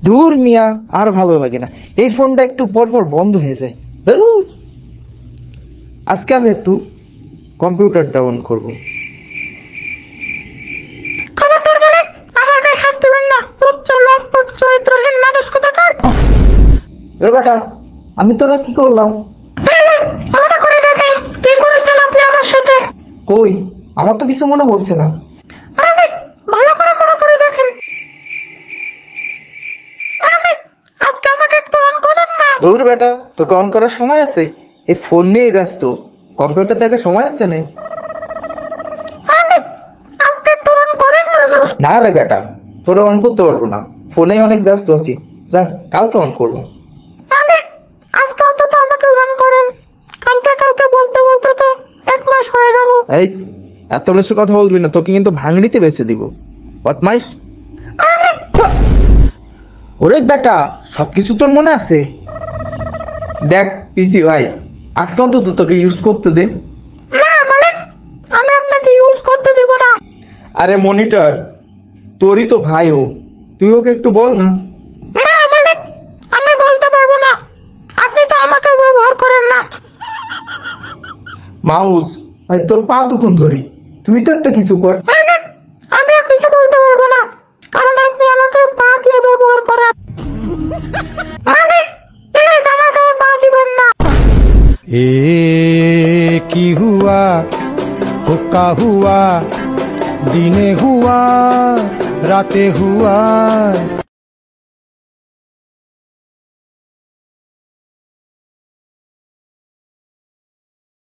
দূর মিয়া, আর ভালো লাগে না। এই ফোনটা একটু পর পর বন্ধ হয়ে যায়। ধুর। আজকে আমি একটু কম্পিউটারটা অন করবো। এ বেটা, আমি তোরা কি করলাম? কই, আমার তো কিছু মনে পড়ছে না। দূর বেটা, তোকে অন করার সময় আছে? এই ফোন নিয়ে ব্যস্ত, কম্পিউটার দেখার সময় আছে না? না রে বেটা, তোরা অন করতে পারবো না, ফোনে অনেক ব্যস্ত আছি। যা, কালকে অন করবো। এই, এত বেশি কথা বলবি না, তোকে কিন্তু ভাঙড়িতে বেঁচে দিব, বদমাইশ। ওরে বেটা, সবকিছু তোর মনে আছে? দেখ পিসি ভাই, আজকে অন্তত তোকে ইউজ করতে দে। আরে মনিটর, তোরই তো ভাই ও, তুই ওকে একটু বল না। মাউস ভাই, তোর পা দুখন ধরি, তুই তো একটা কিছু কর। की हुआ हुक्का हुआ दिने हुआ राते हुआ